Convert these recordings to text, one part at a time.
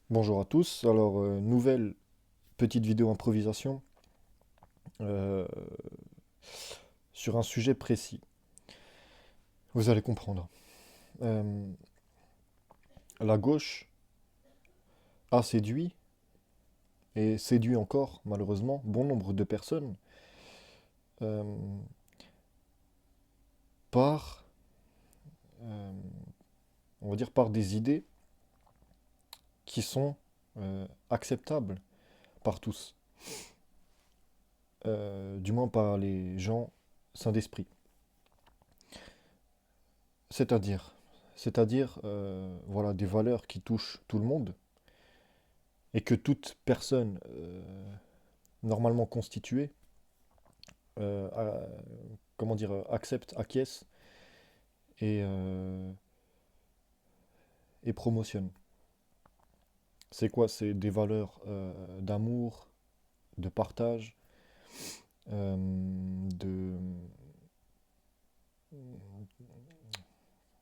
Bonjour à tous. Alors, nouvelle petite vidéo improvisation euh, sur un sujet précis. Vous allez comprendre. Euh, la gauche a séduit et séduit encore, malheureusement, bon nombre de personnes euh, par, euh, on va dire, par des idées qui sont acceptables par tous, du moins par les gens sains d'esprit. C'est-à-dire, c'est-à-dire, voilà, des valeurs qui touchent tout le monde et que toute personne normalement constituée comment dire, accepte, acquiesce et et promotionne. C'est quoi? C'est des valeurs d'amour, de partage, de...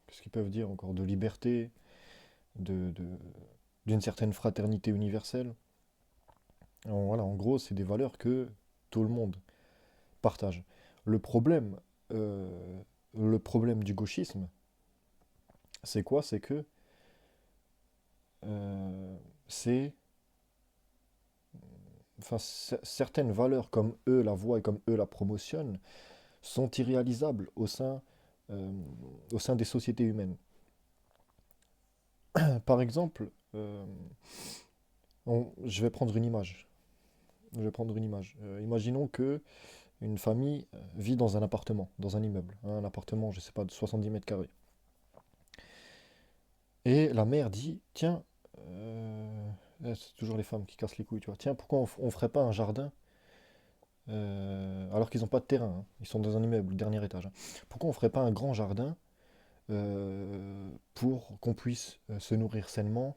Qu'est-ce qu'ils peuvent dire encore? De liberté, de, de- d'une certaine fraternité universelle. Voilà, en gros, c'est des valeurs que tout le monde partage. Le problème, euh, le problème du gauchisme, c'est quoi? C'est que c'est enfin, certaines valeurs comme eux la voient et comme eux la promotionnent sont irréalisables euh, au sein des sociétés humaines. Par exemple, je vais prendre une image. Je vais prendre une image. Imaginons que une famille vit dans un appartement, dans un immeuble, hein, un appartement, je sais pas, de 70 mètres carrés. Et la mère dit, tiens, c'est toujours les femmes qui cassent les couilles, tu vois. Tiens, pourquoi on ferait pas un jardin alors qu'ils n'ont pas de terrain, hein. Ils sont dans un immeuble, dernier étage, hein. Pourquoi on ferait pas un grand jardin pour qu'on puisse se nourrir sainement,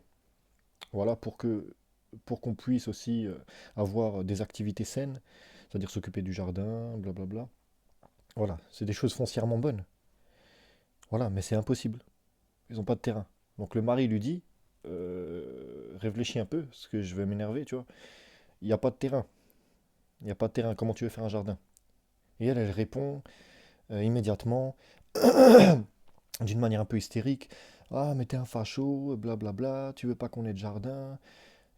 voilà, pour qu'on puisse aussi avoir des activités saines, c'est-à-dire s'occuper du jardin, blablabla. Voilà, c'est des choses foncièrement bonnes. Voilà, mais c'est impossible. Ils n'ont pas de terrain. Donc le mari lui dit, réfléchis un peu, parce que je vais m'énerver, tu vois. Il n'y a pas de terrain. Il n'y a pas de terrain. Comment tu veux faire un jardin? Et elle répond immédiatement, d'une manière un peu hystérique. Ah, mais t'es un facho, blablabla, tu veux pas qu'on ait de jardin,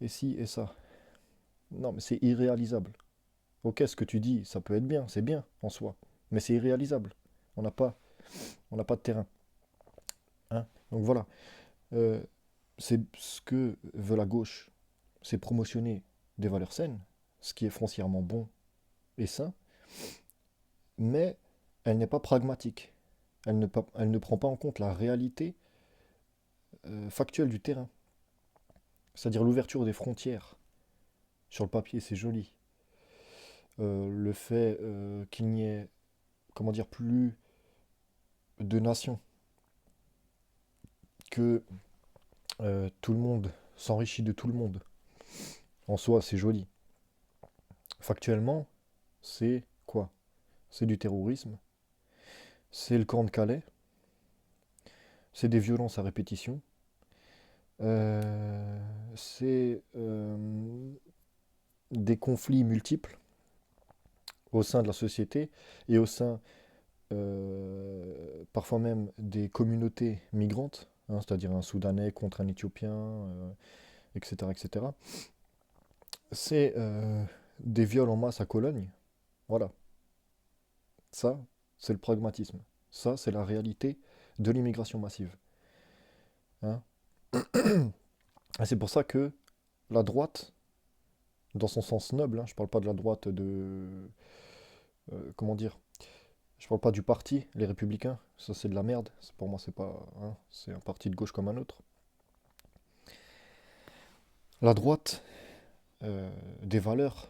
et ci et ça. Non, mais c'est irréalisable. Ok, ce que tu dis, ça peut être bien, c'est bien en soi, mais c'est irréalisable. On n'a pas, on n'a pas de terrain, hein. Donc voilà, Euh, c'est ce que veut la gauche, c'est promotionner des valeurs saines, ce qui est foncièrement bon et sain, mais elle n'est pas pragmatique. Elle ne prend pas en compte la réalité factuelle du terrain, c'est-à-dire l'ouverture des frontières. Sur le papier, c'est joli. Le fait qu'il n'y ait, comment dire, plus de nations, que tout le monde s'enrichit de tout le monde. En soi, c'est joli. Factuellement, c'est quoi? C'est du terrorisme, c'est le camp de Calais, c'est des violences à répétition, euh, c'est des conflits multiples au sein de la société et au sein parfois même des communautés migrantes, hein, c'est-à-dire un Soudanais contre un Éthiopien, etc., etc. C'est des viols en masse à Cologne. Voilà, ça, c'est le pragmatisme. Ça, c'est la réalité de l'immigration massive, hein. Et c'est pour ça que la droite, dans son sens noble, hein, je parle pas de la droite de... comment dire? Je parle pas du parti, les Républicains, ça c'est de la merde. Pour moi, c'est pas, hein, c'est un parti de gauche comme un autre. La droite, des valeurs,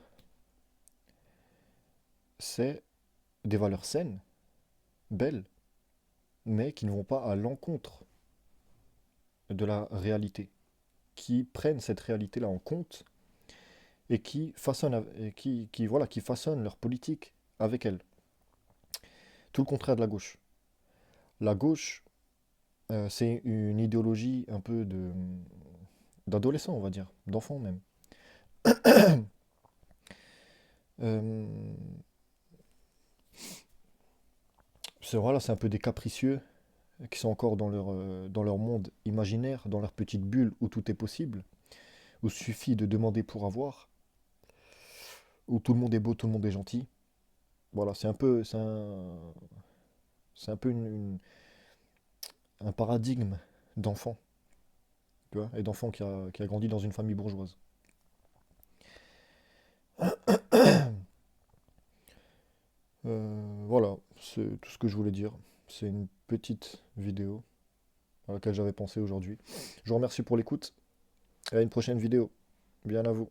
c'est des valeurs saines, belles, mais qui ne vont pas à l'encontre de la réalité, qui prennent cette réalité-là en compte et qui façonnent, voilà, qui façonnent leur politique avec elle. Tout le contraire de la gauche. La gauche, c'est une idéologie un peu de, d'adolescents, on va dire, d'enfants même. Euh, voilà, c'est un peu des capricieux qui sont encore dans leur monde imaginaire, dans leur petite bulle où tout est possible, où il suffit de demander pour avoir, où tout le monde est beau, tout le monde est gentil. Voilà, c'est un peu un paradigme d'enfant, tu vois, et d'enfant qui a grandi dans une famille bourgeoise. Voilà, c'est tout ce que je voulais dire. C'est une petite vidéo à laquelle j'avais pensé aujourd'hui. Je vous remercie pour l'écoute et à une prochaine vidéo. Bien à vous.